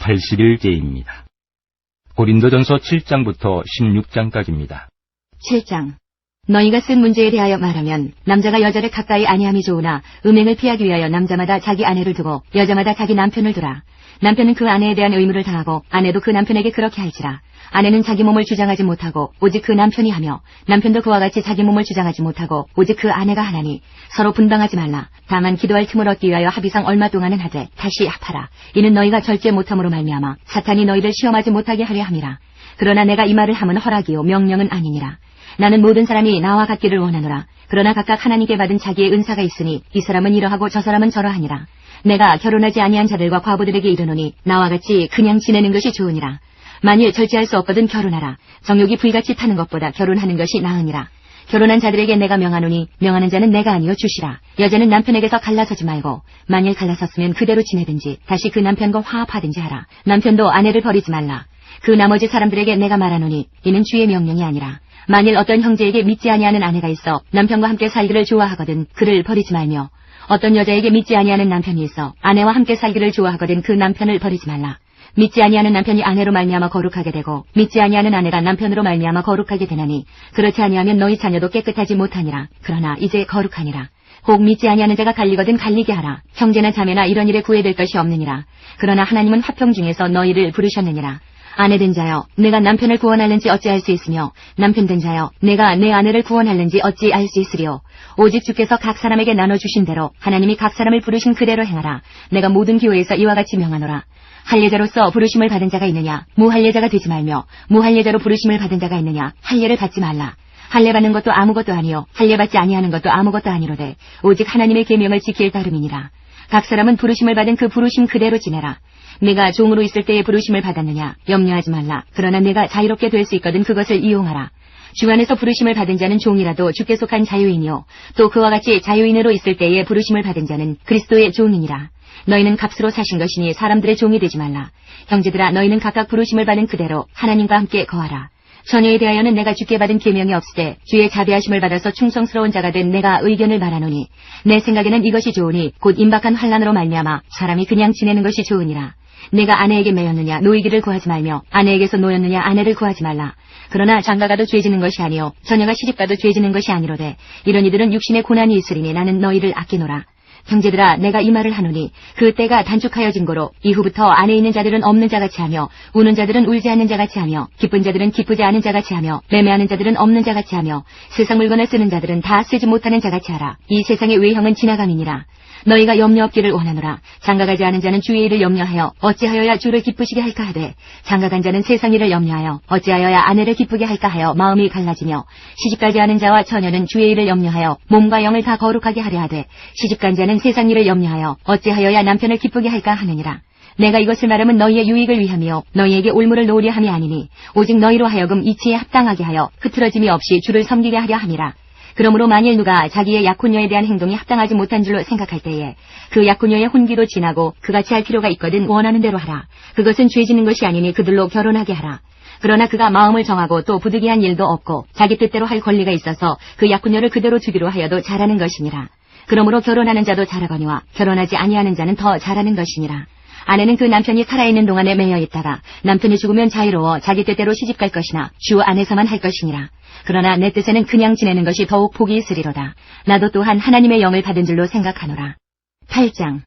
80일째입니다. 고린도전서 7장부터 16장까지입니다. 7장. 너희가 쓴 문제에 대하여 말하면 남자가 여자를 가까이 아니함이 좋으나 음행을 피하기 위하여 남자마다 자기 아내를 두고 여자마다 자기 남편을 두라. 남편은 그 아내에 대한 의무를 다하고 아내도 그 남편에게 그렇게 할지라. 아내는 자기 몸을 주장하지 못하고 오직 그 남편이 하며 남편도 그와 같이 자기 몸을 주장하지 못하고 오직 그 아내가 하나니 서로 분방하지 말라. 다만 기도할 틈을 얻기 위하여 합의상 얼마 동안은 하되 다시 합하라. 이는 너희가 절제 못함으로 말미암아 사탄이 너희를 시험하지 못하게 하려 함이라. 그러나 내가 이 말을 함은 허락이요 명령은 아니니라. 나는 모든 사람이 나와 같기를 원하노라. 그러나 각각 하나님께 받은 자기의 은사가 있으니 이 사람은 이러하고 저 사람은 저러하니라. 내가 결혼하지 아니한 자들과 과부들에게 이르노니 나와 같이 그냥 지내는 것이 좋으니라. 만일 절제할 수 없거든 결혼하라. 정욕이 불같이 타는 것보다 결혼하는 것이 나으니라. 결혼한 자들에게 내가 명하노니 명하는 자는 내가 아니요 주시라. 여자는 남편에게서 갈라서지 말고 만일 갈라섰으면 그대로 지내든지 다시 그 남편과 화합하든지 하라. 남편도 아내를 버리지 말라. 그 나머지 사람들에게 내가 말하노니 이는 주의 명령이 아니라. 만일 어떤 형제에게 믿지 아니하는 아내가 있어 남편과 함께 살기를 좋아하거든 그를 버리지 말며 어떤 여자에게 믿지 아니하는 남편이 있어 아내와 함께 살기를 좋아하거든 그 남편을 버리지 말라. 믿지 아니하는 남편이 아내로 말미암아 거룩하게 되고 믿지 아니하는 아내가 남편으로 말미암아 거룩하게 되나니 그렇지 아니하면 너희 자녀도 깨끗하지 못하니라. 그러나 이제 거룩하니라. 혹 믿지 아니하는 자가 갈리거든 갈리게 하라. 형제나 자매나 이런 일에 구애될 것이 없느니라. 그러나 하나님은 화평 중에서 너희를 부르셨느니라. 아내된 자여 내가 남편을 구원할는지 어찌할 수 있으며 남편된 자여 내가 내 아내를 구원할는지 어찌 알 수 있으리요. 오직 주께서 각 사람에게 나눠주신 대로 하나님이 각 사람을 부르신 그대로 행하라. 내가 모든 교회에서 이와 같이 명하노라. 할례자로서 부르심을 받은 자가 있느냐 무할례자가 되지 말며 무할례자로 부르심을 받은 자가 있느냐 할례를 받지 말라. 할례 받는 것도 아무것도 아니요 할례 받지 아니하는 것도 아무것도 아니로되 오직 하나님의 계명을 지킬 따름이니라. 각 사람은 부르심을 받은 그 부르심 그대로 지내라. 내가 종으로 있을 때에 부르심을 받았느냐 염려하지 말라. 그러나 내가 자유롭게 될 수 있거든 그것을 이용하라. 주 안에서 부르심을 받은 자는 종이라도 주께 속한 자유인이요 또 그와 같이 자유인으로 있을 때에 부르심을 받은 자는 그리스도의 종이니라. 너희는 값으로 사신 것이니 사람들의 종이 되지 말라. 형제들아 너희는 각각 부르심을 받은 그대로 하나님과 함께 거하라. 처녀에 대하여는 내가 주께 받은 계명이 없으되 주의 자비하심을 받아서 충성스러운 자가 된 내가 의견을 말하노니 내 생각에는 이것이 좋으니 곧 임박한 환난으로 말미암아 사람이 그냥 지내는 것이 좋으니라. 내가 아내에게 매였느냐 노이기를 구하지 말며 아내에게서 노였느냐 아내를 구하지 말라. 그러나 장가가도 죄지는 것이 아니요 처녀가 시집가도 죄지는 것이 아니로되 이런 이들은 육신의 고난이 있으리니 나는 너희를 아끼노라. 형제들아 내가 이 말을 하노니 그 때가 단축하여진 고로 이후부터 안에 있는 자들은 없는 자같이 하며 우는 자들은 울지 않는 자같이 하며 기쁜 자들은 기쁘지 않은 자같이 하며 매매하는 자들은 없는 자같이 하며 세상 물건을 쓰는 자들은 다 쓰지 못하는 자같이 하라. 이 세상의 외형은 지나감이니라. 너희가 염려 없기를 원하노라. 장가가지 않은 자는 주의 일을 염려하여 어찌하여야 주를 기쁘시게 할까 하되 장가간 자는 세상 일을 염려하여 어찌하여야 아내를 기쁘게 할까 하여 마음이 갈라지며 시집가지 않은 자와 처녀는 주의 일을 염려하여 몸과 영을 다 거룩하게 하려 하되 시집간 자는 세상 일을 염려하여 어찌하여야 남편을 기쁘게 할까 하느니라. 내가 이것을 말하면 너희의 유익을 위함이요 너희에게 올무를 놓으려 함이 아니니 오직 너희로 하여금 이치에 합당하게 하여 흐트러짐이 없이 주를 섬기게 하려 함이라. 그러므로 만일 누가 자기의 약혼녀에 대한 행동이 합당하지 못한 줄로 생각할 때에 그 약혼녀의 혼기도 지나고 그같이 할 필요가 있거든 원하는 대로 하라. 그것은 죄지는 것이 아니니 그들로 결혼하게 하라. 그러나 그가 마음을 정하고 또 부득이한 일도 없고 자기 뜻대로 할 권리가 있어서 그 약혼녀를 그대로 두기로 하여도 잘하는 것이니라. 그러므로 결혼하는 자도 잘하거니와 결혼하지 아니하는 자는 더 잘하는 것이니라. 아내는 그 남편이 살아있는 동안에 매여 있다가 남편이 죽으면 자유로워 자기 뜻대로 시집갈 것이나 주 안에서만 할 것이니라. 그러나 내 뜻에는 그냥 지내는 것이 더욱 복이 있으리로다. 나도 또한 하나님의 영을 받은 줄로 생각하노라. 8장.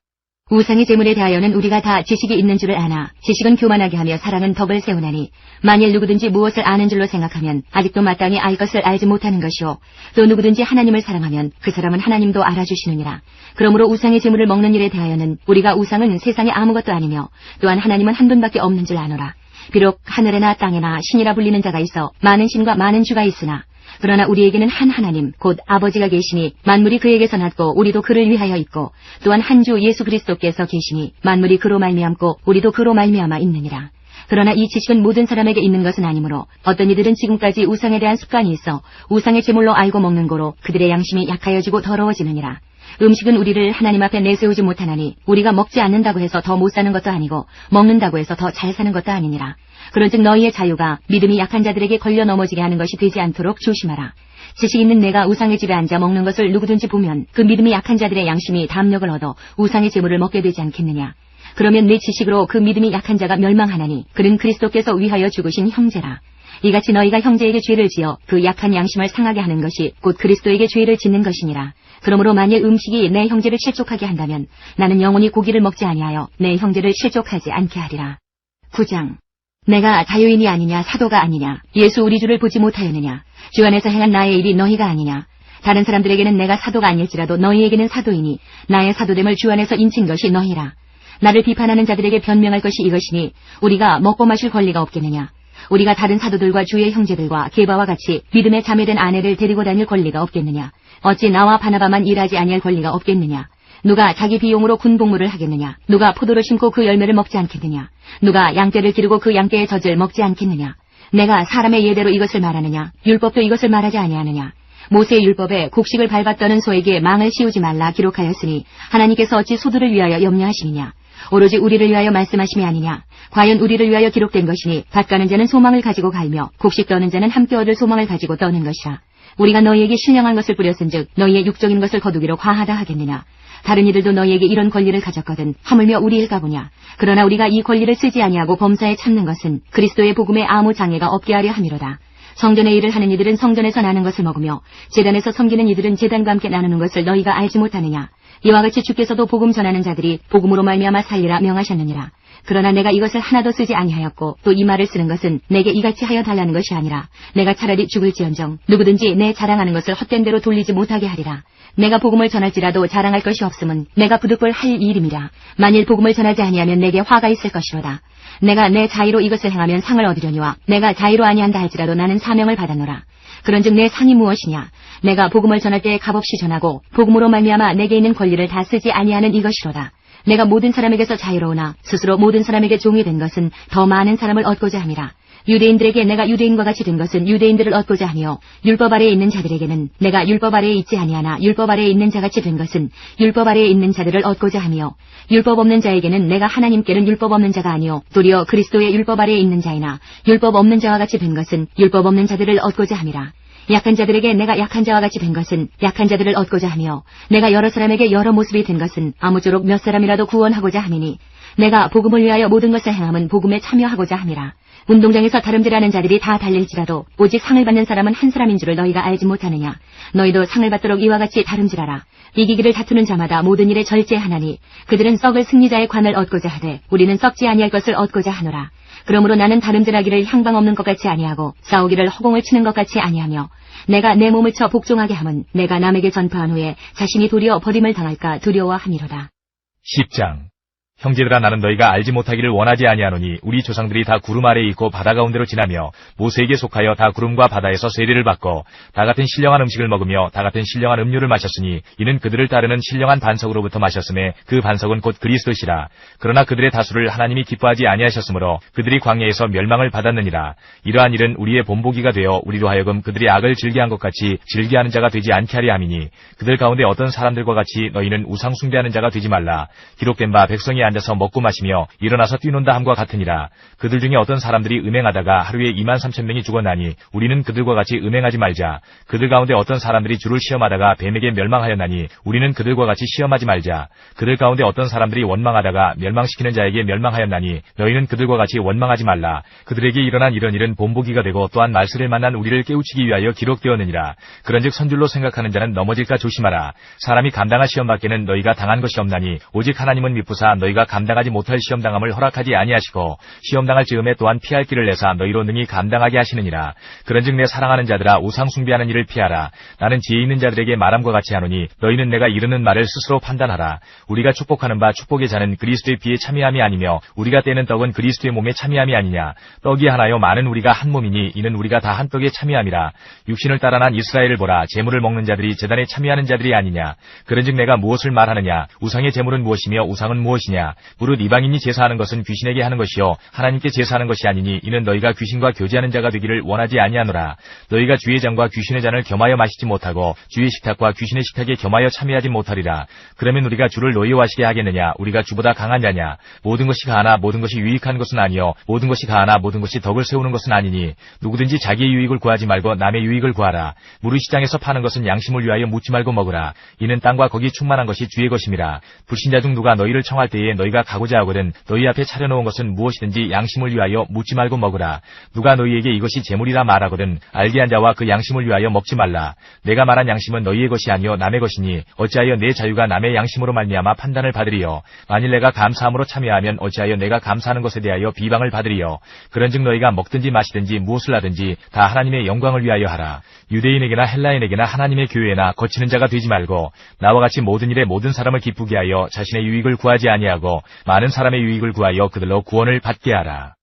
우상의 제물에 대하여는 우리가 다 지식이 있는 줄을 아나 지식은 교만하게 하며 사랑은 덕을 세우나니 만일 누구든지 무엇을 아는 줄로 생각하면 아직도 마땅히 알 것을 알지 못하는 것이요 또 누구든지 하나님을 사랑하면 그 사람은 하나님도 알아주시느니라. 그러므로 우상의 제물을 먹는 일에 대하여는 우리가 우상은 세상에 아무것도 아니며 또한 하나님은 한 분밖에 없는 줄 아노라. 비록 하늘에나 땅에나 신이라 불리는 자가 있어 많은 신과 많은 주가 있으나 그러나 우리에게는 한 하나님 곧 아버지가 계시니 만물이 그에게서 났고 우리도 그를 위하여 있고 또한 한 주 예수 그리스도께서 계시니 만물이 그로 말미암고 우리도 그로 말미암아 있느니라. 그러나 이 지식은 모든 사람에게 있는 것은 아니므로 어떤 이들은 지금까지 우상에 대한 습관이 있어 우상의 제물로 알고 먹는 고로 그들의 양심이 약하여지고 더러워지느니라. 음식은 우리를 하나님 앞에 내세우지 못하나니 우리가 먹지 않는다고 해서 더 못 사는 것도 아니고 먹는다고 해서 더 잘 사는 것도 아니니라. 그런즉 너희의 자유가 믿음이 약한 자들에게 걸려 넘어지게 하는 것이 되지 않도록 조심하라. 지식 있는 내가 우상의 집에 앉아 먹는 것을 누구든지 보면 그 믿음이 약한 자들의 양심이 담력을 얻어 우상의 제물을 먹게 되지 않겠느냐. 그러면 내 지식으로 그 믿음이 약한 자가 멸망하나니 그는 그리스도께서 위하여 죽으신 형제라. 이같이 너희가 형제에게 죄를 지어 그 약한 양심을 상하게 하는 것이 곧 그리스도에게 죄를 짓는 것이니라. 그러므로 만일 음식이 내 형제를 실족하게 한다면 나는 영원히 고기를 먹지 아니하여 내 형제를 실족하지 않게 하리라. 9장. 내가 자유인이 아니냐 사도가 아니냐 예수 우리 주를 보지 못하였느냐 주 안에서 행한 나의 일이 너희가 아니냐 다른 사람들에게는 내가 사도가 아닐지라도 너희에게는 사도이니 나의 사도됨을 주 안에서 인친 것이 너희라. 나를 비판하는 자들에게 변명할 것이 이것이니 우리가 먹고 마실 권리가 없겠느냐 우리가 다른 사도들과 주의 형제들과 게바와 같이 믿음에 자매된 아내를 데리고 다닐 권리가 없겠느냐 어찌 나와 바나바만 일하지 아니할 권리가 없겠느냐 누가 자기 비용으로 군복무를 하겠느냐 누가 포도를 심고 그 열매를 먹지 않겠느냐 누가 양떼를 기르고 그 양떼의 젖을 먹지 않겠느냐 내가 사람의 예대로 이것을 말하느냐 율법도 이것을 말하지 아니하느냐 모세의 율법에 곡식을 밟았더는 소에게 망을 씌우지 말라 기록하였으니 하나님께서 어찌 소들을 위하여 염려하시느냐 오로지 우리를 위하여 말씀하심이 아니냐 과연 우리를 위하여 기록된 것이니 밭 가는 자는 소망을 가지고 갈며 곡식 떠는 자는 함께 얻을 소망을 가지고 떠는 것이라. 우리가 너희에게 신령한 것을 뿌렸은즉 너희의 육적인 것을 거두기로 과하다 하겠느냐 다른 이들도 너희에게 이런 권리를 가졌거든 하물며 우리일까 보냐 그러나 우리가 이 권리를 쓰지 아니하고 범사에 참는 것은 그리스도의 복음에 아무 장애가 없게 하려 함이로다. 성전의 일을 하는 이들은 성전에서 나는 것을 먹으며 제단에서 섬기는 이들은 제단과 함께 나누는 것을 너희가 알지 못하느냐 이와 같이 주께서도 복음 전하는 자들이 복음으로 말미암아 살리라 명하셨느니라. 그러나 내가 이것을 하나도 쓰지 아니하였고 또 이 말을 쓰는 것은 내게 이같이 하여 달라는 것이 아니라 내가 차라리 죽을지언정 누구든지 내 자랑하는 것을 헛된 대로 돌리지 못하게 하리라. 내가 복음을 전할지라도 자랑할 것이 없음은 내가 부득불 할 일임이라. 만일 복음을 전하지 아니하면 내게 화가 있을 것이로다. 내가 내 자의로 이것을 행하면 상을 얻으려니와 내가 자의로 아니한다 할지라도 나는 사명을 받았노라. 그런즉 내 상이 무엇이냐 내가 복음을 전할 때에 값없이 전하고 복음으로 말미암아 내게 있는 권리를 다 쓰지 아니하는 이것이로다. 내가 모든 사람에게서 자유로우나 스스로 모든 사람에게 종이 된 것은 더 많은 사람을 얻고자 함이라. 유대인들에게 내가 유대인과 같이 된 것은 유대인들을 얻고자 하며 율법 아래에 있는 자들에게는 내가 율법 아래에 있지 아니하나 율법 아래에 있는 자같이 된 것은 율법 아래에 있는 자들을 얻고자 하며 율법 없는 자에게는 내가 하나님께는 율법 없는 자가 아니요 도리어 그리스도의 율법 아래에 있는 자이나 율법 없는 자와 같이 된 것은 율법 없는 자들을 얻고자 함이라. 약한 자들에게 내가 약한 자와 같이 된 것은 약한 자들을 얻고자 하며 내가 여러 사람에게 여러 모습이 된 것은 아무쪼록 몇 사람이라도 구원하고자 함이니 내가 복음을 위하여 모든 것을 행함은 복음에 참여하고자 함이라. 운동장에서 다름질하는 자들이 다 달릴지라도 오직 상을 받는 사람은 한 사람인 줄을 너희가 알지 못하느냐. 너희도 상을 받도록 이와 같이 다름질하라. 이기기를 다투는 자마다 모든 일에 절제하나니 그들은 썩을 승리자의 관을 얻고자 하되 우리는 썩지 아니할 것을 얻고자 하노라. 그러므로 나는 다름질하기를 향방 없는 것 같이 아니하고 싸우기를 허공을 치는 것 같이 아니하며 내가 내 몸을 쳐 복종하게 함은 내가 남에게 전파한 후에 자신이 도리어 버림을 당할까 두려워함이로다. 10장. 형제들아 나는 너희가 알지 못하기를 원하지 아니하노니 우리 조상들이 다 구름 아래에 있고 바다 가운데로 지나며 모세에게 속하여 다 구름과 바다에서 세례를 받고 다 같은 신령한 음식을 먹으며 다 같은 신령한 음료를 마셨으니 이는 그들을 따르는 신령한 반석으로부터 마셨음에 그 반석은 곧 그리스도시라. 그러나 그들의 다수를 하나님이 기뻐하지 아니하셨으므로 그들이 광야에서 멸망을 받았느니라. 이러한 일은 우리의 본보기가 되어 우리로 하여금 그들이 악을 즐겨한 것 같이 즐겨하는 자가 되지 않게 하려 함이니 그들 가운데 어떤 사람들과 같이 너희는 우상 숭배하는 자가 되지 말라. 기록된 바 백성이 앉아서 먹고 마시며 일어나서 뛰논다 함과 같으니라. 그들 중에 어떤 사람들이 음행하다가 하루에 23,000명이 죽었나니 우리는 그들과 같이 음행하지 말자. 그들 가운데 어떤 사람들이 주를 시험하다가 뱀에게 멸망하였나니 우리는 그들과 같이 시험하지 말자. 그들 가운데 어떤 사람들이 원망하다가 멸망시키는 자에게 멸망하였나니 너희는 그들과 같이 원망하지 말라. 그들에게 일어난 이런 일은 본보기가 되고 또한 말세를 만난 우리를 깨우치기 위하여 기록되었느니라. 그런즉 선줄로 생각하는 자는 넘어질까 조심하라. 사람이 감당할 시험밖에는 너희가 당한 것이 없나니 오직 하나님은 미쁘사 너희가 감당하지 못할 시험당함을 허락하지 아니하시고 시험당할 즈음에 또한 피할 길을 내사 너희로 능히 감당하게 하시느니라. 그런즉 내 사랑하는 자들아 우상 숭배하는 일을 피하라. 나는 지혜 있는 자들에게 말함과 같이 하노니 너희는 내가 이르는 말을 스스로 판단하라. 우리가 축복하는 바 축복의 잔은 그리스도의 피에 참여함이 아니며 우리가 떼는 떡은 그리스도의 몸에 참여함이 아니냐. 떡이 하나요 많은 우리가 한 몸이니 이는 우리가 다 한 떡에 참여함이라. 육신을 따라 난 이스라엘을 보라. 제물을 먹는 자들이 제단에 참여하는 자들이 아니냐. 그런즉 내가 무엇을 말하느냐. 우상의 제물은 무엇이며 우상은 무엇이냐. 무릇 이방인이 제사하는 것은 귀신에게 하는 것이요 하나님께 제사하는 것이 아니니 이는 너희가 귀신과 교제하는 자가 되기를 원하지 아니하노라. 너희가 주의 잔과 귀신의 잔을 겸하여 마시지 못하고 주의 식탁과 귀신의 식탁에 겸하여 참여하지 못하리라. 그러면 우리가 주를 노예화시게 하겠느냐. 우리가 주보다 강한 자냐. 모든 것이 가하나 모든 것이 유익한 것은 아니요 모든 것이 가하나 모든 것이 덕을 세우는 것은 아니니 누구든지 자기의 유익을 구하지 말고 남의 유익을 구하라. 무릇 시장에서 파는 것은 양심을 위하여 묻지 말고 먹으라. 이는 땅과 거기 충만한 것이 주의 것임이라. 불신자 중 누가 너희를 청할 때에 때에 너희가 가고자 하거든 너희 앞에 차려놓은 것은 무엇이든지 양심을 위하여 묻지 말고 먹으라. 누가 너희에게 이것이 재물이라 말하거든 알게 한 자와 그 양심을 위하여 먹지 말라. 내가 말한 양심은 너희의 것이 아니요 남의 것이니 어찌하여 내 자유가 남의 양심으로 말미암아 판단을 받으리요. 만일 내가 감사함으로 참여하면 어찌하여 내가 감사하는 것에 대하여 비방을 받으리요. 그런즉 너희가 먹든지 마시든지 무엇을 하든지 다 하나님의 영광을 위하여 하라. 유대인에게나 헬라인에게나 하나님의 교회나 거치는 자가 되지 말고 나와 같이 모든 일에 모든 사람을 기쁘게 하여 자신의 유익을 구하지 아니하고 많은 사람의 유익을 구하여 그들로 구원을 받게 하라.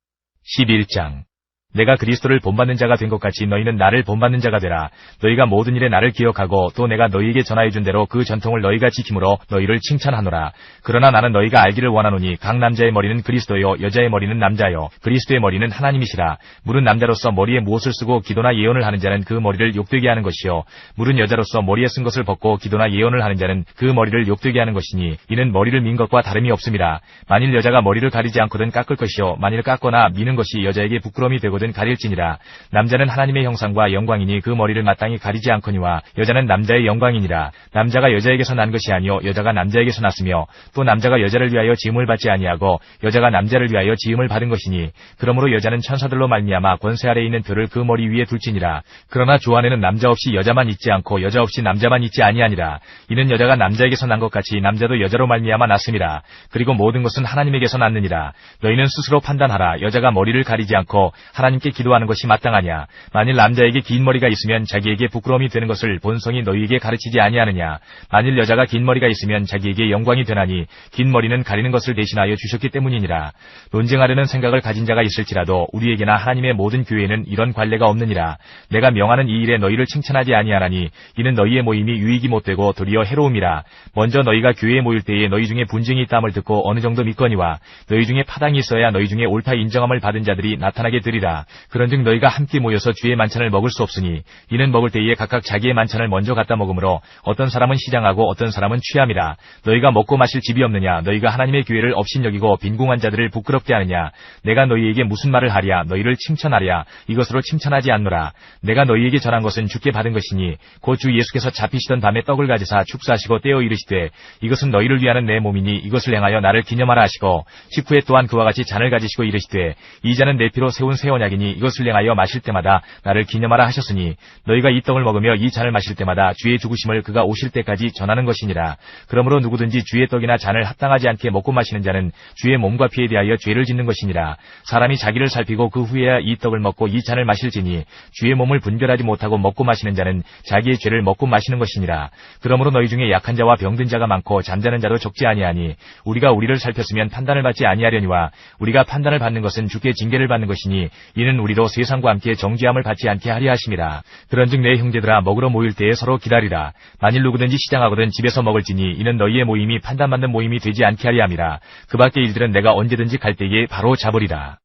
11장 내가 그리스도를 본받는 자가 된 것 같이 너희는 나를 본받는 자가 되라. 너희가 모든 일에 나를 기억하고 또 내가 너희에게 전하여준 대로 그 전통을 너희가 지킴으로 너희를 칭찬하노라. 그러나 나는 너희가 알기를 원하노니 각 남자의 머리는 그리스도요 여자의 머리는 남자요 그리스도의 머리는 하나님이시라. 물은 남자로서 머리에 무엇을 쓰고 기도나 예언을 하는 자는 그 머리를 욕되게 하는 것이요 물은 여자로서 머리에 쓴 것을 벗고 기도나 예언을 하는 자는 그 머리를 욕되게 하는 것이니 이는 머리를 민 것과 다름이 없습니다. 만일 여자가 머리를 가리지 않거든 깎을 것이요 만일 깎거나 미는 것이 여자에게 부끄러움이 되고 가릴지니라. 남자는 하나님의 형상과 영광이니 그 머리를 마땅히 가리지 않거니와 여자는 남자의 영광이니라. 남자가 여자에게서 난 것이 아니요 여자가 남자에게서 났으며 또 남자가 여자를 위하여 지음을 받지 아니하고 여자가 남자를 위하여 지음을 받은 것이니 그러므로 여자는 천사들로 말미암아 권세 아래에 있는 들을 그 머리 위에 둘지니라. 그러나 주 안에는 남자 없이 여자만 있지 않고 여자 없이 남자만 있지 아니하니라. 이는 여자가 남자에게서 난 것 같이 남자도 여자로 말미암아 났음이라. 그리고 모든 것은 하나님에게서 났느니라. 너희는 스스로 판단하라. 여자가 머리를 가리지 않고 하나님께 기도하는 것이 마땅하냐. 만일 남자에게 긴 머리가 있으면 자기에게 부끄러움이 되는 것을 본성이 너희에게 가르치지 아니하느냐. 만일 여자가 긴 머리가 있으면 자기에게 영광이 되나니 긴 머리는 가리는 것을 대신하여 주셨기 때문이니라. 논쟁하려는 생각을 가진 자가 있을지라도 우리에게나 하나님의 모든 교회에는 이런 관례가 없느니라. 내가 명하는 이 일에 너희를 칭찬하지 아니하나니 이는 너희의 모임이 유익이 못되고 도리어 해로움이라. 먼저 너희가 교회에 모일 때에 너희 중에 분쟁이 있다함을 듣고 어느 정도 믿거니와 너희 중에 파당이 있어야 너희 중에 옳다 인정함을 받은 자들이 나타나게 되리라. 그런즉 너희가 함께 모여서 주의 만찬을 먹을 수 없으니 이는 먹을 때에 각각 자기의 만찬을 먼저 갖다 먹으므로 어떤 사람은 시장하고 어떤 사람은 취함이라. 너희가 먹고 마실 집이 없느냐. 너희가 하나님의 교회를 업신여기고 빈궁한 자들을 부끄럽게 하느냐. 내가 너희에게 무슨 말을 하랴. 너희를 칭찬하랴. 이것으로 칭찬하지 않노라. 내가 너희에게 전한 것은 주께 받은 것이니 곧 주 예수께서 잡히시던 밤에 떡을 가지사 축사하시고 떼어 이르시되 이것은 너희를 위하는 내 몸이니 이것을 행하여 나를 기념하라 하시고 식후에 또한 그와 같이 잔을 가지시고 이르시되 이 잔은 내 피로 세운 새 언약이니 이것을 행하여 마실 때마다 나를 기념하라 하셨으니 너희가 이 떡을 먹으며 이 잔을 마실 때마다 주의 죽으심을 그가 오실 때까지 전하는 것이니라. 그러므로 누구든지 주의 떡이나 잔을 합당하지 않게 먹고 마시는 자는 주의 몸과 피에 대하여 죄를 짓는 것이니라. 사람이 자기를 살피고 그 후에야 이 떡을 먹고 이 잔을 마실지니 주의 몸을 분별하지 못하고 먹고 마시는 자는 자기의 죄를 먹고 마시는 것이니라. 그러므로 너희 중에 약한 자와 병든 자가 많고 잠자는 자도 적지 아니하니 우리가 우리를 살폈으면 판단을 받지 아니하려니와 우리가 판단을 받는 것은 주께 징계를 받는 것이니 이는 우리도 세상과 함께 정죄함을 받지 않게 하려 하심이라. 그런즉 내 형제들아 먹으러 모일 때에 서로 기다리라. 만일 누구든지 시장하거든 집에서 먹을지니 이는 너희의 모임이 판단받는 모임이 되지 않게 하려 함이라. 그 밖의 일들은 내가 언제든지 갈 때에 바로 잡으리라.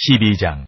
12장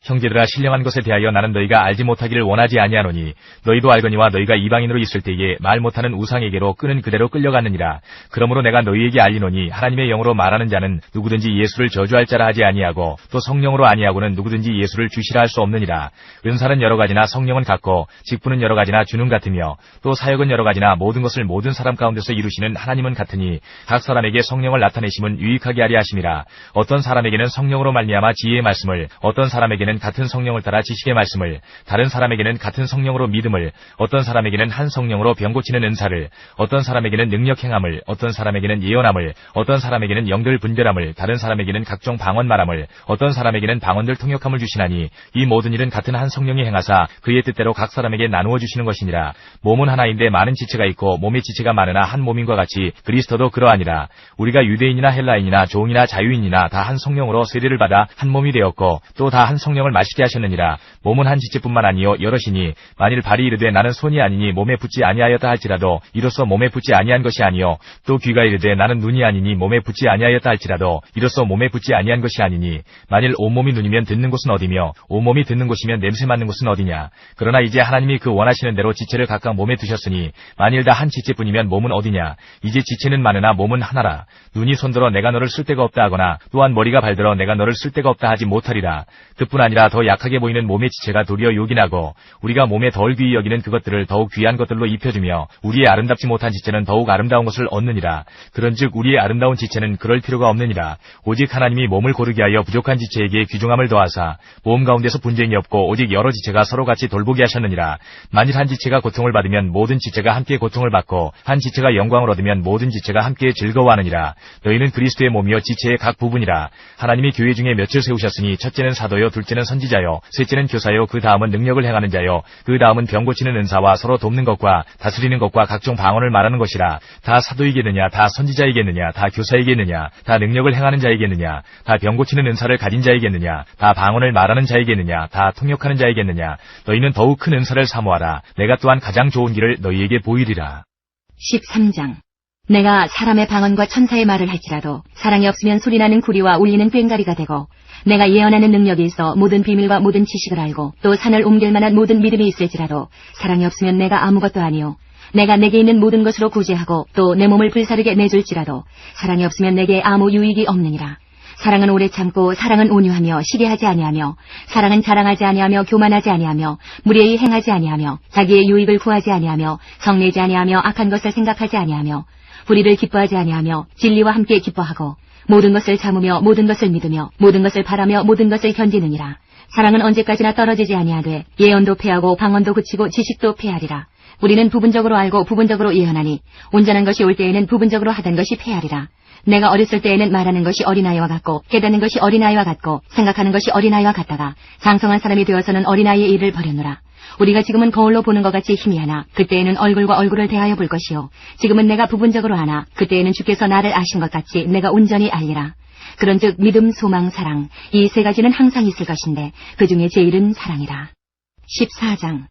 형제들아 신령한 것에 대하여 나는 너희가 알지 못하기를 원하지 아니하노니 너희도 알거니와 너희가 이방인으로 있을 때에 말 못하는 우상에게로 끄는 그대로 끌려갔느니라. 그러므로 내가 너희에게 알리노니 하나님의 영으로 말하는 자는 누구든지 예수를 저주할 자라 하지 아니하고 또 성령으로 아니하고는 누구든지 예수를 주시라 할 수 없느니라. 은사는 여러 가지나 성령은 같고 직분은 여러 가지나 주는 같으며 또 사역은 여러 가지나 모든 것을 모든 사람 가운데서 이루시는 하나님은 같으니 각 사람에게 성령을 나타내심은 유익하게 하려 하심이라. 어떤 사람에게는 성령으로 말미암아 지혜의 말씀을 어떤 사람에게는 같은 성령을 따라 지식의 말씀을 다른 사람에게는 같은 성령으로 믿음을 어떤 사람에게는 한 성령으로 병 고치는 은사를 어떤 사람에게는 능력 행함을 어떤 사람에게는 예언함을 어떤 사람에게는 영들 분별함을 다른 사람에게는 각종 방언 말함을 어떤 사람에게는 방언들 통역함을 주시나니 이 모든 일은 같은 한 성령이 행하사 그의 뜻대로 각 사람에게 나누어 주시는 것이니라. 몸은 하나인데 많은 지체가 있고 몸의 지체가 많으나 한 몸인과 같이 그리스도도 그러하니라. 우리가 유대인이나 헬라인이나 종이나 자유인이나 다 한 성령으로 세례를 받아 한 몸이 되었고 또 다 한 성령을 마시게 하셨느니라. 몸은 한 지체뿐만 아니요 여럿이니 만일 발이 이르되 나는 손이 아니니 몸에 붙지 아니하였다 할지라도 이로써 몸에 붙지 아니한 것이 아니요 또 귀가 이르되 나는 눈이 아니니 몸에 붙지 아니하였다 할지라도 이로써 몸에 붙지 아니한 것이 아니니 만일 온몸이 눈이면 듣는 곳은 어디며 온몸이 듣는 곳이면 냄새 맡는 곳은 어디냐. 그러나 이제 하나님이 그 원하시는 대로 지체를 각각 몸에 두셨으니 만일 다 한 지체뿐이면 몸은 어디냐. 이제 지체는 많으나 몸은 하나라. 눈이 손들어 내가 너를 쓸데가 없다 하거나 또한 머리가 발들어 내가 너를 쓸데가 없다 하지 못하리라. 그뿐 아니라 아니라 더 약하게 보이는 몸의 지체가 도리어 요긴하고 우리가 몸에 덜 귀히 여기는 그것들을 더욱 귀한 것들로 입혀주며 우리의 아름답지 못한 지체는 더욱 아름다운 것을 얻느니라. 그런즉 우리의 아름다운 지체는 그럴 필요가 없느니라. 오직 하나님이 몸을 고르게 하여 부족한 지체에게 귀중함을 더하사 몸 가운데서 분쟁이 없고 오직 여러 지체가 서로 같이 돌보게 하셨느니라. 만일 한 지체가 고통을 받으면 모든 지체가 함께 고통을 받고 한 지체가 영광을 얻으면 모든 지체가 함께 즐거워하느니라. 너희는 그리스도의 몸이요 지체의 각 부분이라. 하나님이 교회 중에 몇을 세우셨으니 첫째는 사도요, 둘째는 선지자요, 셋째는 교사요, 그 다음은 능력을 행하는 자요, 그 다음은 병 고치는 은사와 서로 돕는 것과 다스리는 것과 각종 방언을 말하는 것이라. 다 사도이겠느냐, 다 선지자이겠느냐, 다 교사이겠느냐, 다 능력을 행하는 자이겠느냐, 다 병 고치는 은사를 가진 자이겠느냐, 다 방언을 말하는 자이겠느냐, 다 통역하는 자이겠느냐. 너희는 더욱 큰 은사를 사모하라. 내가 또한 가장 좋은 길을 너희에게 보이리라. 13장. 내가 사람의 방언과 천사의 말을 할지라도 사랑이 없으면 소리나는 구리와 울리는 꽹과리가 되고 내가 예언하는 능력이 있어 모든 비밀과 모든 지식을 알고 또 산을 옮길 만한 모든 믿음이 있을지라도 사랑이 없으면 내가 아무것도 아니요 내가 내게 있는 모든 것으로 구제하고 또 내 몸을 불사르게 내줄지라도 사랑이 없으면 내게 아무 유익이 없느니라. 사랑은 오래 참고 사랑은 온유하며 시기하지 아니하며 사랑은 자랑하지 아니하며 교만하지 아니하며 무례히 행하지 아니하며 자기의 유익을 구하지 아니하며 성내지 아니하며 악한 것을 생각하지 아니하며 불의를 기뻐하지 아니하며 진리와 함께 기뻐하고 모든 것을 참으며 모든 것을 믿으며 모든 것을 바라며 모든 것을 견디느니라. 사랑은 언제까지나 떨어지지 아니하되 예언도 패하고 방언도 그치고 지식도 패하리라. 우리는 부분적으로 알고 부분적으로 예언하니 온전한 것이 올 때에는 부분적으로 하던 것이 패하리라. 내가 어렸을 때에는 말하는 것이 어린아이와 같고 깨닫는 것이 어린아이와 같고 생각하는 것이 어린아이와 같다가 장성한 사람이 되어서는 어린아이의 일을 버렸노라. 우리가 지금은 거울로 보는 것 같이 희미하나 그때에는 얼굴과 얼굴을 대하여 볼 것이요 지금은 내가 부분적으로 아나 그때에는 주께서 나를 아신 것 같이 내가 온전히 알리라. 그런즉 믿음, 소망, 사랑 이 세 가지는 항상 있을 것인데 그 중에 제일은 사랑이라. 14장.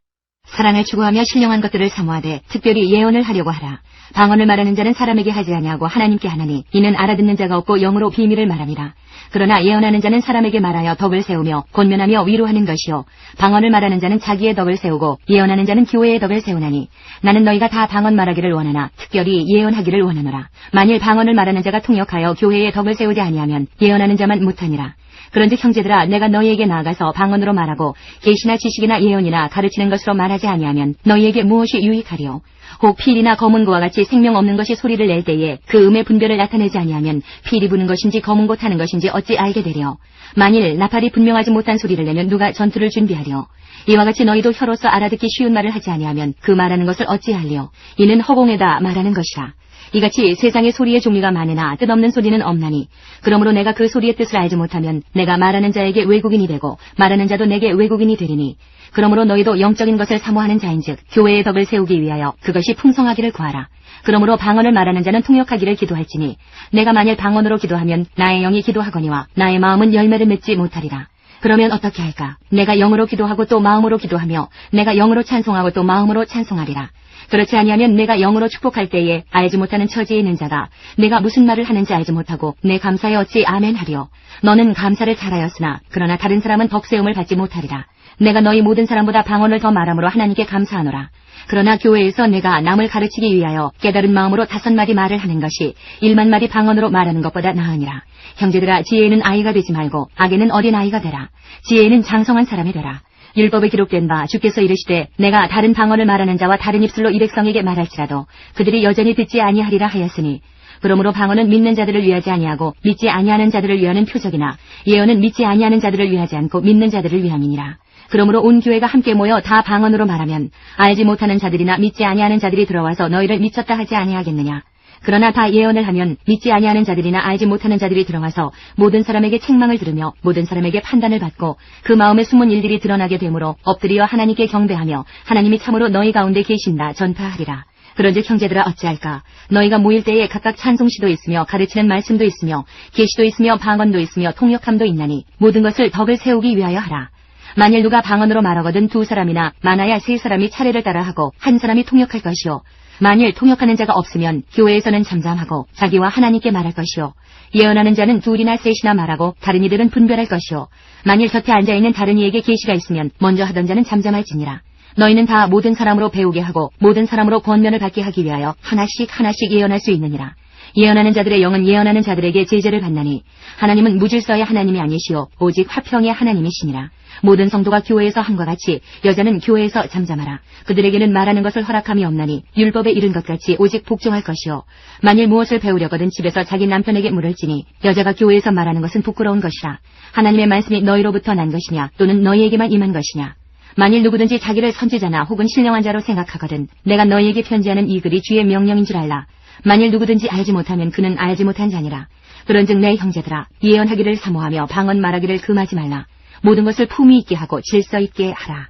사랑을 추구하며 신령한 것들을 사모하되 특별히 예언을 하려고 하라. 방언을 말하는 자는 사람에게 하지 아니하고 하나님께 하나니 이는 알아듣는 자가 없고 영으로 비밀을 말함이라. 그러나 예언하는 자는 사람에게 말하여 덕을 세우며 권면하며 위로하는 것이요 방언을 말하는 자는 자기의 덕을 세우고 예언하는 자는 교회의 덕을 세우나니 나는 너희가 다 방언 말하기를 원하나 특별히 예언하기를 원하노라. 만일 방언을 말하는 자가 통역하여 교회의 덕을 세우지 아니하면 예언하는 자만 못하니라. 그런즉 형제들아 내가 너희에게 나아가서 방언으로 말하고 계시나 지식이나 예언이나 가르치는 것으로 말하지 아니하면 너희에게 무엇이 유익하리요. 혹 필이나 검은고와 같이 생명 없는 것이 소리를 낼 때에 그 음의 분별을 나타내지 아니하면 필이 부는 것인지 검은고 타는 것인지 어찌 알게 되려. 만일 나팔이 분명하지 못한 소리를 내면 누가 전투를 준비하려. 이와 같이 너희도 혀로서 알아듣기 쉬운 말을 하지 아니하면 그 말하는 것을 어찌 알리요. 이는 허공에다 말하는 것이라. 이같이 세상의 소리의 종류가 많으나 뜻없는 소리는 없나니 그러므로 내가 그 소리의 뜻을 알지 못하면 내가 말하는 자에게 외국인이 되고 말하는 자도 내게 외국인이 되리니 그러므로 너희도 영적인 것을 사모하는 자인즉 교회의 덕을 세우기 위하여 그것이 풍성하기를 구하라. 그러므로 방언을 말하는 자는 통역하기를 기도할지니 내가 만일 방언으로 기도하면 나의 영이 기도하거니와 나의 마음은 열매를 맺지 못하리라. 그러면 어떻게 할까? 내가 영으로 기도하고 또 마음으로 기도하며 내가 영으로 찬송하고 또 마음으로 찬송하리라. 그렇지 아니하면 내가 영으로 축복할 때에 알지 못하는 처지에 있는 자가 내가 무슨 말을 하는지 알지 못하고 내 감사에 어찌 아멘하리요. 너는 감사를 잘하였으나 그러나 다른 사람은 덕세움을 받지 못하리라. 내가 너희 모든 사람보다 방언을 더 말함으로 하나님께 감사하노라. 그러나 교회에서 내가 남을 가르치기 위하여 깨달은 마음으로 5마디 말을 하는 것이 10,000마디 방언으로 말하는 것보다 나으니라. 형제들아 지혜에는 아이가 되지 말고 악에는 어린 아이가 되라. 지혜에는 장성한 사람이 되라. 율법에 기록된 바 주께서 이르시되 내가 다른 방언을 말하는 자와 다른 입술로 이 백성에게 말할지라도 그들이 여전히 듣지 아니하리라 하였으니 그러므로 방언은 믿는 자들을 위하지 아니하고 믿지 아니하는 자들을 위하는 표적이나 예언은 믿지 아니하는 자들을 위하지 않고 믿는 자들을 위함이니라. 그러므로 온 교회가 함께 모여 다 방언으로 말하면 알지 못하는 자들이나 믿지 아니하는 자들이 들어와서 너희를 미쳤다 하지 아니하겠느냐. 그러나 다 예언을 하면 믿지 아니하는 자들이나 알지 못하는 자들이 들어와서 모든 사람에게 책망을 들으며 모든 사람에게 판단을 받고 그 마음에 숨은 일들이 드러나게 되므로 엎드려 하나님께 경배하며 하나님이 참으로 너희 가운데 계신다 전파하리라. 그런즉 형제들아 어찌할까? 너희가 모일 때에 각각 찬송시도 있으며 가르치는 말씀도 있으며 계시도 있으며 방언도 있으며 통역함도 있나니 모든 것을 덕을 세우기 위하여 하라. 만일 누가 방언으로 말하거든 2사람이나 많아야 3사람이 차례를 따라 하고 한 사람이 통역할 것이요. 만일 통역하는 자가 없으면 교회에서는 잠잠하고 자기와 하나님께 말할 것이요. 예언하는 자는 2이나 3이나 말하고 다른 이들은 분별할 것이요. 만일 곁에 앉아있는 다른 이에게 계시가 있으면 먼저 하던 자는 잠잠할지니라. 너희는 다 모든 사람으로 배우게 하고 모든 사람으로 권면을 받게 하기 위하여 하나씩 예언할 수 있느니라. 예언하는 자들의 영은 예언하는 자들에게 제재를 받나니 하나님은 무질서의 하나님이 아니시오 오직 화평의 하나님이시니라. 모든 성도가 교회에서 함과 같이 여자는 교회에서 잠잠하라. 그들에게는 말하는 것을 허락함이 없나니 율법에 이른 것 같이 오직 복종할 것이요. 만일 무엇을 배우려거든 집에서 자기 남편에게 물을지니 여자가 교회에서 말하는 것은 부끄러운 것이라. 하나님의 말씀이 너희로부터 난 것이냐 또는 너희에게만 임한 것이냐. 만일 누구든지 자기를 선지자나 혹은 신령한 자로 생각하거든 내가 너희에게 편지하는 이 글이 주의 명령인 줄 알라. 만일 누구든지 알지 못하면 그는 알지 못한 자니라. 그런즉 내 형제들아 예언하기를 사모하며 방언 말하기를 금하지 말라. 모든 것을 품위 있게 하고 질서 있게 하라.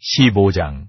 15장.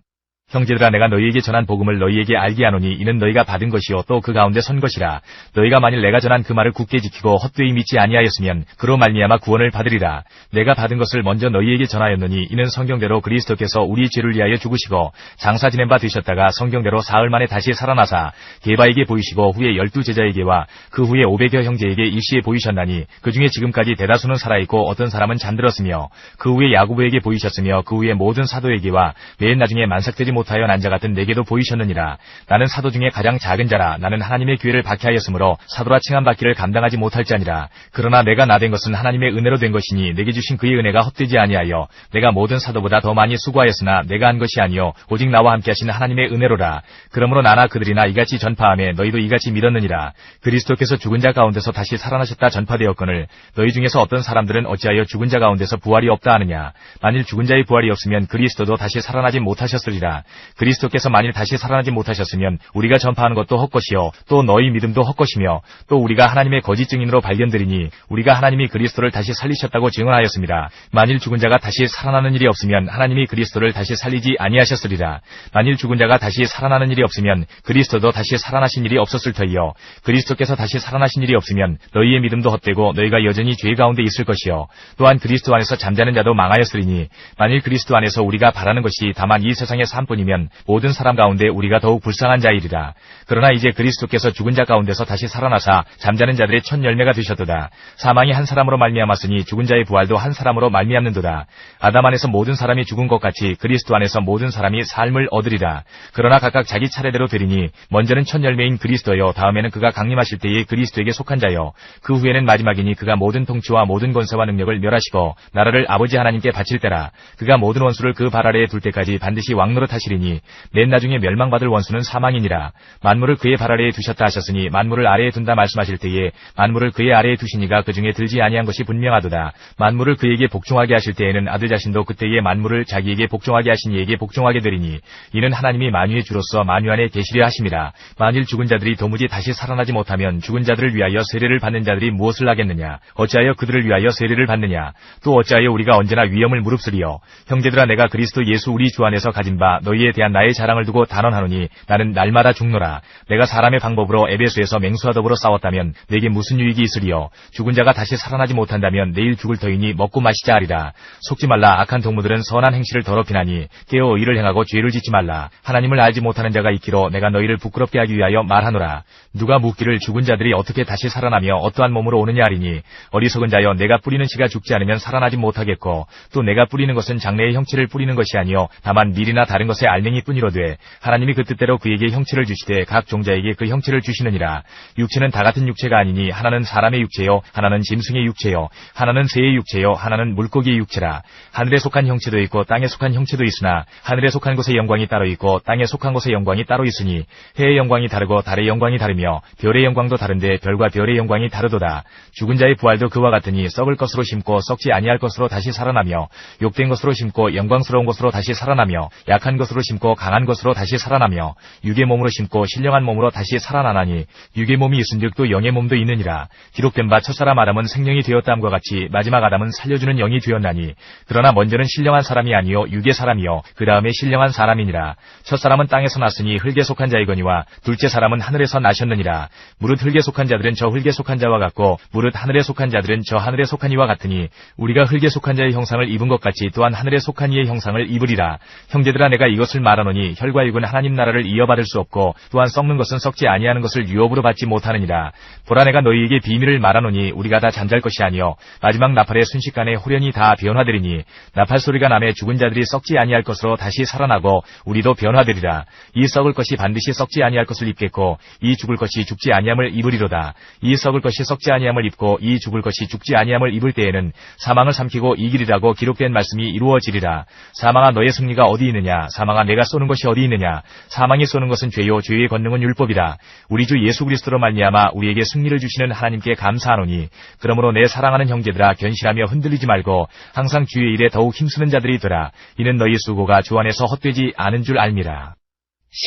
형제들아 내가 너희에게 전한 복음을 너희에게 알게 하노니 이는 너희가 받은 것이요 또 그 가운데 선 것이라. 너희가 만일 내가 전한 그 말을 굳게 지키고 헛되이 믿지 아니하였으면 그로 말미암아 구원을 받으리라. 내가 받은 것을 먼저 너희에게 전하였노니 이는 성경대로 그리스도께서 우리 죄를 위하여 죽으시고 장사 지낸 바 되셨다가 성경대로 사흘 만에 다시 살아나사 게바에게 보이시고 후에 12제자에게와 그 후에 500여 형제에게 일시에 보이셨나니 그 중에 지금까지 대다수는 살아있고 어떤 사람은 잠들었으며 그 후에 야고보에게 보이셨으며 그 후에 모든 사도에게와 맨 나중에 만삭되지 못하여 난 자 같은 내게도 보이셨느니라. 나는 사도 중에 가장 작은 자라. 나는 하나님의 기회를 박해하였으므로 사도라 칭함받기를 감당하지 못할 자니라. 그러나 내가 나된 것은 하나님의 은혜로 된 것이니 내게 주신 그의 은혜가 헛되지 아니하여 내가 모든 사도보다 더 많이 수고하였으나 내가 한 것이 아니요 오직 나와 함께 하신 하나님의 은혜로라. 그러므로 나나 그들이나 이같이 전파하며 너희도 이같이 믿었느니라. 그리스도께서 죽은 자 가운데서 다시 살아나셨다 전파되었거늘 너희 중에서 어떤 사람들은 어찌하여 죽은 자 가운데서 부활이 없다 하느냐. 만일 죽은 자의 부활이 없으면 그리스도도 다시 살아나지 못하셨으리라. 그리스도께서 만일 다시 살아나지 못하셨으면 우리가 전파하는 것도 헛것이요 또 너희 믿음도 헛것이며 또 우리가 하나님의 거짓 증인으로 발견되리니 우리가 하나님이 그리스도를 다시 살리셨다고 증언하였습니다. 만일 죽은 자가 다시 살아나는 일이 없으면 하나님이 그리스도를 다시 살리지 아니하셨으리라. 만일 죽은 자가 다시 살아나는 일이 없으면 그리스도도 다시 살아나신 일이 없었을 터이요 그리스도께서 다시 살아나신 일이 없으면 너희의 믿음도 헛되고 너희가 여전히 죄 가운데 있을 것이요 또한 그리스도 안에서 잠자는 자도 망하였으리니 만일 그리스도 안에서 우리가 바라는 것이 다만 이 세상의 삶뿐이면 모든 사람 가운데 우리가 더욱 불쌍한 자이리라. 그러나 이제 그리스도께서 죽은 자 가운데서 다시 살아나사 잠자는 자들의 첫 열매가 되셨도다. 사망이 한 사람으로 말미암았으니 죽은 자의 부활도 한 사람으로 말미암는도다. 아담 안에서 모든 사람이 죽은 것 같이 그리스도 안에서 모든 사람이 삶을 얻으리라. 그러나 각각 자기 차례대로 되리니 먼저는 첫 열매인 그리스도여 다음에는 그가 강림하실 때에 그리스도에게 속한 자여 그 후에는 마지막이니 그가 모든 통치와 모든 권세와 능력을 멸하시고 나라를 아버지 하나님께 바칠 때라. 그가 모든 원수를 그 발 아래에 둘 때까지 반드시 왕노릇 하시리니 맨 나중에 멸망받을 원수는 사망이니라. 만물을 그의 발 아래에 두셨다 하셨으니 만물을 아래에 둔다 말씀하실 때에 만물을 그의 아래에 두시니가 그 중에 들지 아니한 것이 분명하도다. 만물을 그에게 복종하게 하실 때에는 아들 자신도 그때에 만물을 자기에게 복종하게 하신 이에게 복종하게 되리니 이는 하나님이 만유의 주로서 만유 안에 계시려 하심이라. 만일 죽은 자들이 도무지 다시 살아나지 못하면 죽은 자들을 위하여 세례를 받는 자들이 무엇을 하겠느냐. 어찌하여 그들을 위하여 세례를 받느냐. 또 어찌하여 우리가 언제나 위험을 무릅쓰리요. 형제들아 내가 그리스도 예수 우리 주 안에서 가진 바 너희에 대한 나의 자랑을 두고 단언하노니 나는 날마다 죽노라. 내가 사람의 방법으로 에베소에서 맹수와 더불어 싸웠다면 내게 무슨 유익이 있으리요. 죽은 자가 다시 살아나지 못한다면 내일 죽을 터이니 먹고 마시자 하리라. 속지 말라. 악한 동무들은 선한 행실을 더럽히나니 깨어 의를 행하고 죄를 짓지 말라. 하나님을 알지 못하는 자가 있기로 내가 너희를 부끄럽게 하기 위하여 말하노라. 누가 묻기를 죽은 자들이 어떻게 다시 살아나며 어떠한 몸으로 오느냐 하리니 어리석은 자여 내가 뿌리는 씨가 죽지 않으면 살아나지 못하겠고 또 내가 뿌리는 것은 장래의 형체를 뿌리는 것이 아니요 다만 밀이나 다른 것의 알맹이 뿐이로되 하나님이 그 뜻대로 그에게 형체를 주시되 각 종자에게 그 형체를 주시느니라. 육체는 다 같은 육체가 아니니 하나는 사람의 육체요 하나는 짐승의 육체요 하나는 새의 육체요 하나는 물고기의 육체라. 하늘에 속한 형체도 있고 땅에 속한 형체도 있으나 하늘에 속한 곳의 영광이 따로 있고 땅에 속한 곳의 영광이 따로 있으니 해의 영광이 다르고 달의 영광이 다르며 별의 영광도 다른데 별과 별의 영광이 다르도다. 죽은 자의 부활도 그와 같으니 썩을 것으로 심고 썩지 아니할 것으로 다시 살아나며 욕된 것으로 심고 영광스러운 것으로 다시 살아나며 약한 것으로 심고 강한 것으로 다시 살아나며 육의 몸으로 심고 신령한 몸으로 다시 살아나나니 육의 몸이 있은즉 또 영의 몸도 있느니라. 기록된 바 첫사람 아담은 생명이 되었다함과 같이 마지막 아담은 살려주는 영이 되었나니 그러나 먼저는 신령한 사람이 아니요 육의 사람이요 그 다음에 신령한 사람이니라. 첫사람은 땅에서 났으니 흙에 속한 자이거니와 둘째 사람은 하늘에서 나셨느니라. 무릇 흙에 속한 자들은 저 흙에 속한 자와 같고 무릇 하늘에 속한 자들은 저 하늘에 속한 이와 같으니 우리가 흙에 속한 자의 형상을 입은 것 같이 또한 하늘에 속한 이의 형상을 입으리라. 형제들아 내가 이것 이것을 말하노니 혈과 육은 하나님 나라를 이어받을 수 없고 또한 썩는 것은 썩지 아니하는 것을 유업으로 받지 못하느니라. 보라 내가 너희에게 비밀을 말하노니 우리가 다 잠잘 것이 아니요 마지막 나팔의 순식간에 홀연히 다 변화되리니 나팔 소리가 나매 죽은 자들이 썩지 아니할 것으로 다시 살아나고 우리도 변화되리라. 이 썩을 것이 반드시 썩지 아니할 것을 입겠고 이 죽을 것이 죽지 아니함을 입으리로다. 이 썩을 것이 썩지 아니함을 입고 이 죽을 것이 죽지 아니함을 입을 때에는 사망을 삼키고 이기리라고 기록된 말씀이 이루어지리라. 사망아 너의 승리가 어디 있느냐? 사망아 내가 쏘는 것이 어디 있느냐? 사망이 쏘는 것은 죄요 죄의 권능은 율법이라. 우리 주 예수 그리스도로 말미암아 우리에게 승리를 주시는 하나님께 감사하노니 그러므로 내 사랑하는 형제들아 견실하며 흔들리지 말고 항상 주의 일에 더욱 힘쓰는 자들이 되라. 이는 너희 수고가 주 안에서 헛되지 않은 줄 알미라.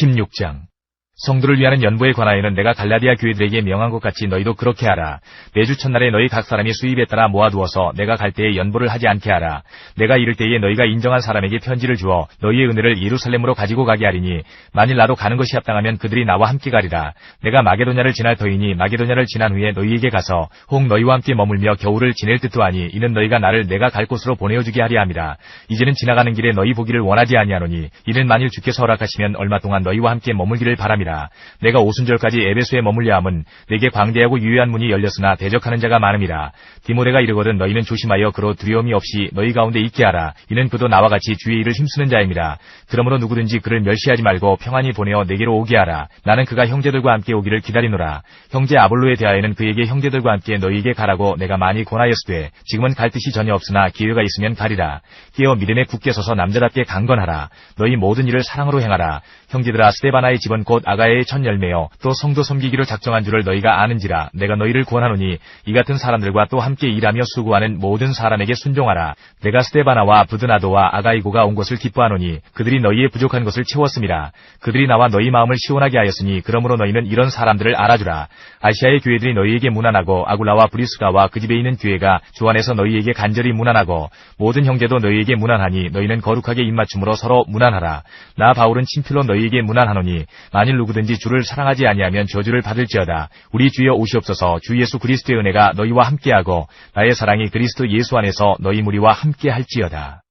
16장 성도를 위하는 연보에 관하여는 내가 갈라디아 교회들에게 명한 것 같이 너희도 그렇게 하라. 매주 첫날에 너희 각 사람이 수입에 따라 모아두어서 내가 갈 때에 연보를 하지 않게 하라. 내가 이를 때에 너희가 인정한 사람에게 편지를 주어 너희의 은혜를 예루살렘으로 가지고 가게 하리니 만일 나도 가는 것이 합당하면 그들이 나와 함께 가리라. 내가 마게도냐를 지날 터이니 마게도냐를 지난 후에 너희에게 가서 혹 너희와 함께 머물며 겨울을 지낼 듯도 하니 이는 너희가 나를 내가 갈 곳으로 보내어주게 하려 함이라. 이제는 지나가는 길에 너희 보기를 원하지 아니하노니 이는 만일 주께서 허락하시면 얼마 동안 너희와 함께 머물기를 바람이라. 내가 오순절까지 에베소에 머물려 함은 내게 광대하고 유효한 문이 열렸으나 대적하는 자가 많음이라. 디모데가 이르거든 너희는 조심하여 그로 두려움이 없이 너희 가운데 있게 하라. 이는 그도 나와 같이 주의 일을 힘쓰는 자임이라. 그러므로 누구든지 그를 멸시하지 말고 평안히 보내어 내게로 오게 하라. 나는 그가 형제들과 함께 오기를 기다리노라. 형제 아볼로에 대하여는 그에게 형제들과 함께 너희에게 가라고 내가 많이 권하였으되 지금은 갈 뜻이 전혀 없으나 기회가 있으면 가리라. 깨어 믿음에 굳게 서서 남자답게 강건하라. 너희 모든 일을 사랑으로 행하라. 형제들아 스데바나의 집은 곧 아가야의 첫 열매요 또 성도 섬기기로 작정한 줄을 너희가 아는지라. 내가 너희를 구원하노니 이 같은 사람들과 또 함께 일하며 수고하는 모든 사람에게 순종하라. 내가 스데바나와 부드나도와 아가이고가 온 것을 기뻐하노니 그들이 너희의 부족한 것을 채웠음이라. 그들이 나와 너희 마음을 시원하게 하였으니 그러므로 너희는 이런 사람들을 알아주라. 아시아의 교회들이 너희에게 문안하고 아굴라와 브리스가와 그 집에 있는 교회가 주 안에서 너희에게 간절히 문안하고 모든 형제도 너희에게 문안하니 너희는 거룩하게 입맞춤으로 서로 문안하라. 나 바울은 친필로 너희에게 문안하노니 만일 누구든지 주를 사랑하지 아니하면 저주를 받을지어다. 우리 주여 오시옵소서. 주 예수 그리스도의 은혜가 너희와 함께하고 나의 사랑이 그리스도 예수 안에서 너희 무리와 함께할지어다.